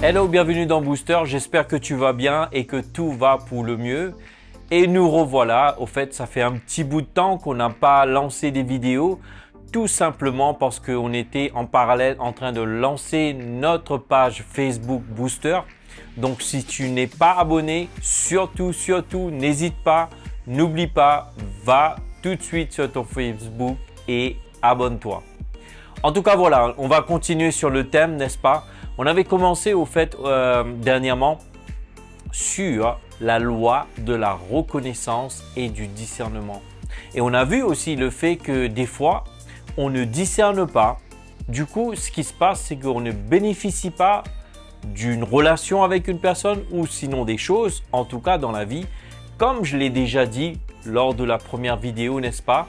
Hello, bienvenue dans Booster, j'espère que tu vas bien et que tout va pour le mieux. Et nous revoilà, au fait ça fait un petit bout de temps qu'on n'a pas lancé des vidéos, tout simplement parce qu'on était en parallèle en train de lancer notre page Facebook Booster. Donc si tu n'es pas abonné, surtout n'hésite pas, n'oublie pas, va tout de suite sur ton Facebook et abonne-toi. En tout cas voilà, on va continuer sur le thème, n'est-ce pas? On avait commencé au fait dernièrement sur la loi de la reconnaissance et du discernement. Et on a vu aussi le fait que des fois, on ne discerne pas. Du coup, ce qui se passe, c'est qu'on ne bénéficie pas d'une relation avec une personne ou sinon des choses, en tout cas dans la vie. Comme je l'ai déjà dit lors de la première vidéo, n'est-ce pas?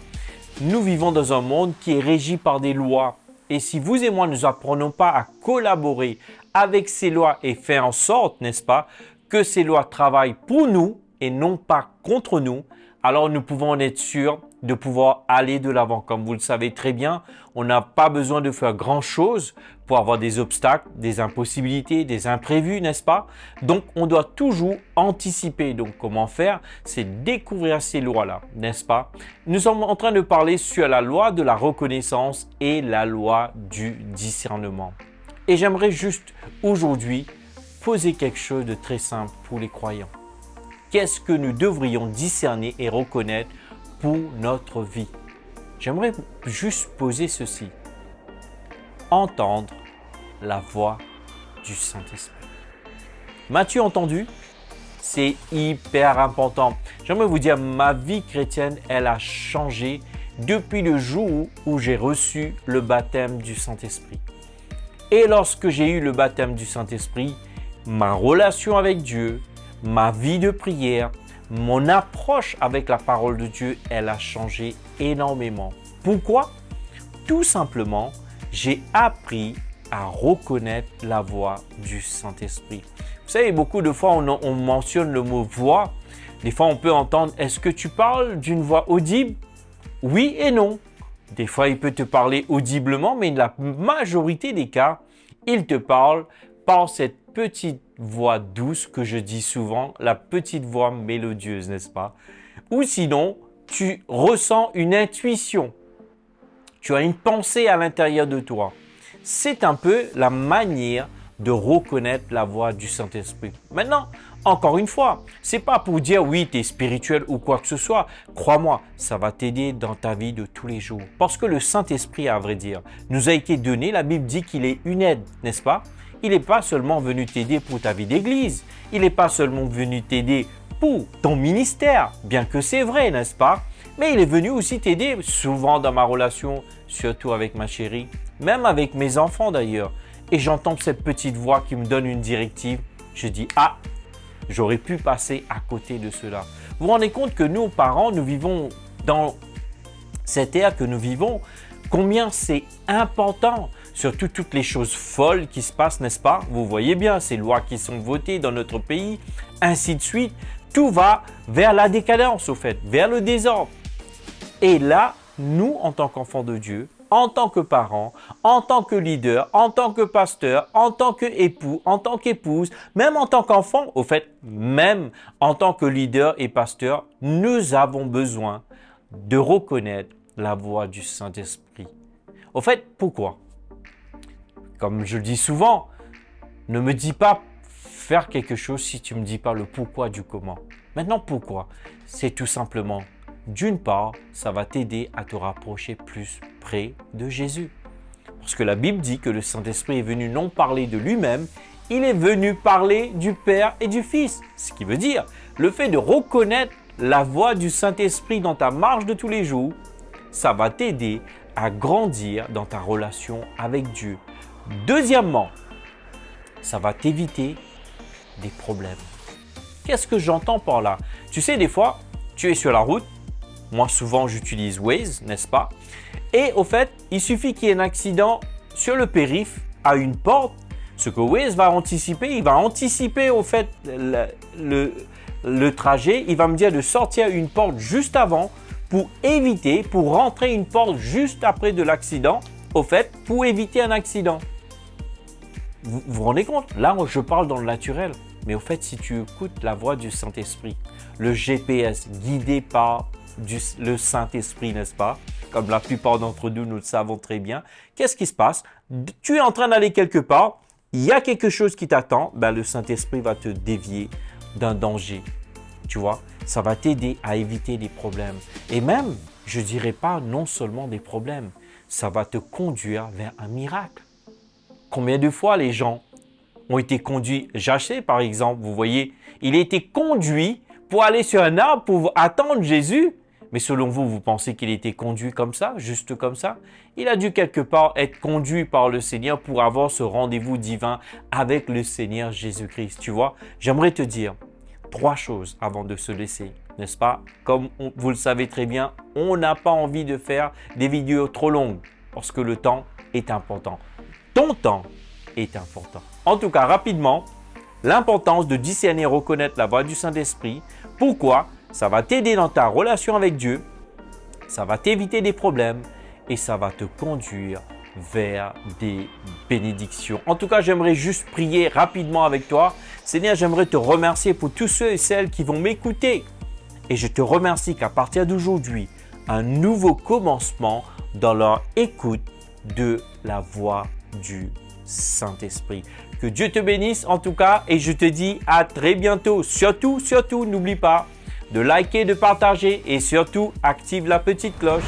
Nous vivons dans un monde qui est régi par des lois. Et si vous et moi ne nous apprenons pas à collaborer avec ces lois et faire en sorte, n'est-ce pas, que ces lois travaillent pour nous et non pas contre nous, alors nous pouvons en être sûrs de pouvoir aller de l'avant. Comme vous le savez très bien, on n'a pas besoin de faire grand-chose pour avoir des obstacles, des impossibilités, des imprévus, n'est-ce pas? Donc, on doit toujours anticiper. Donc, comment faire? C'est découvrir ces lois-là, n'est-ce pas? Nous sommes en train de parler sur la loi de la reconnaissance et la loi du discernement. Et j'aimerais juste aujourd'hui poser quelque chose de très simple pour les croyants. Qu'est-ce que nous devrions discerner et reconnaître pour notre vie? J'aimerais juste poser ceci. Entendre la voix du Saint-Esprit. M'as-tu entendu? C'est hyper important. J'aimerais vous dire, ma vie chrétienne, elle a changé depuis le jour où j'ai reçu le baptême du Saint-Esprit. Et lorsque j'ai eu le baptême du Saint-Esprit, ma relation avec Dieu, ma vie de prière, mon approche avec la parole de Dieu, elle a changé énormément. Pourquoi? Tout simplement, j'ai appris à reconnaître la voix du Saint-Esprit. Vous savez, beaucoup de fois, on mentionne le mot voix. Des fois, on peut entendre, est-ce que tu parles d'une voix audible? Oui et non. Des fois, il peut te parler audiblement, mais la majorité des cas, il te parle par cette petite voix douce que je dis souvent, la petite voix mélodieuse, n'est-ce pas? Ou sinon, tu ressens une intuition. Tu as une pensée à l'intérieur de toi. C'est un peu la manière de reconnaître la voix du Saint-Esprit. Maintenant, encore une fois, c'est pas pour dire oui, tu es spirituel ou quoi que ce soit. Crois-moi, ça va t'aider dans ta vie de tous les jours. Parce que le Saint-Esprit, à vrai dire, nous a été donné, la Bible dit qu'il est une aide, n'est-ce pas? Il n'est pas seulement venu t'aider pour ta vie d'église. Il n'est pas seulement venu t'aider pour ton ministère, bien que c'est vrai, n'est-ce pas? Mais il est venu aussi t'aider souvent dans ma relation, surtout avec ma chérie, même avec mes enfants d'ailleurs. Et j'entends cette petite voix qui me donne une directive. Je dis, ah, j'aurais pu passer à côté de cela. Vous vous rendez compte que nous, parents, nous vivons dans cette ère que nous vivons, combien c'est important, surtout toutes les choses folles qui se passent, n'est-ce pas? Vous voyez bien, ces lois qui sont votées dans notre pays, ainsi de suite. Tout va vers la décadence, au fait, vers le désordre. Et là, nous, en tant qu'enfants de Dieu, en tant que parents, en tant que leader, en tant que pasteur, en tant qu'époux, en tant qu'épouse, même en tant qu'enfant, au fait, même en tant que leader et pasteur, nous avons besoin de reconnaître la voix du Saint-Esprit. Au fait, pourquoi? Comme je le dis souvent, ne me dis pas faire quelque chose si tu ne me dis pas le pourquoi du comment. Maintenant, pourquoi? C'est tout simplement, d'une part, ça va t'aider à te rapprocher plus près de Jésus. Parce que la Bible dit que le Saint-Esprit est venu non parler de lui-même, il est venu parler du Père et du Fils. Ce qui veut dire, le fait de reconnaître la voix du Saint-Esprit dans ta marche de tous les jours, ça va t'aider à grandir dans ta relation avec Dieu. Deuxièmement, ça va t'éviter des problèmes. Qu'est-ce que j'entends par là? Tu sais, des fois, tu es sur la route. Moi, souvent, j'utilise Waze, n'est-ce pas? Et au fait, il suffit qu'il y ait un accident sur le périph' à une porte. Ce que Waze va anticiper, il va anticiper au fait le trajet. Il va me dire de sortir une porte juste avant pour éviter, pour rentrer une porte juste après de l'accident. Au fait, pour éviter un accident. Vous vous rendez compte? Là, je parle dans le naturel. Mais au fait, si tu écoutes la voix du Saint-Esprit, le GPS guidé par le Saint-Esprit, n'est-ce pas? Comme la plupart d'entre nous, nous le savons très bien. Qu'est-ce qui se passe? Tu es en train d'aller quelque part, il y a quelque chose qui t'attend, ben, le Saint-Esprit va te dévier d'un danger. Tu vois, ça va t'aider à éviter des problèmes. Et même, je ne dirais pas non seulement des problèmes, ça va te conduire vers un miracle. Combien de fois les gens ont été conduits? Jachée, par exemple, vous voyez, il a été conduit pour aller sur un arbre pour attendre Jésus. Mais selon vous, vous pensez qu'il a été conduit comme ça, juste comme ça? Il a dû quelque part être conduit par le Seigneur pour avoir ce rendez-vous divin avec le Seigneur Jésus-Christ. Tu vois, j'aimerais te dire 3 choses avant de se laisser, n'est-ce pas? Comme vous le savez très bien, on n'a pas envie de faire des vidéos trop longues parce que le temps est important. Ton temps est important. En tout cas, rapidement, l'importance de discerner et reconnaître la voix du Saint-Esprit. Pourquoi? Ça va t'aider dans ta relation avec Dieu, ça va t'éviter des problèmes et ça va te conduire vers des bénédictions. En tout cas, j'aimerais juste prier rapidement avec toi. Seigneur, j'aimerais te remercier pour tous ceux et celles qui vont m'écouter. Et je te remercie qu'à partir d'aujourd'hui, un nouveau commencement dans leur écoute de la voix du Saint-Esprit. Que Dieu te bénisse en tout cas et je te dis à très bientôt. Surtout, n'oublie pas de liker, de partager et surtout active la petite cloche.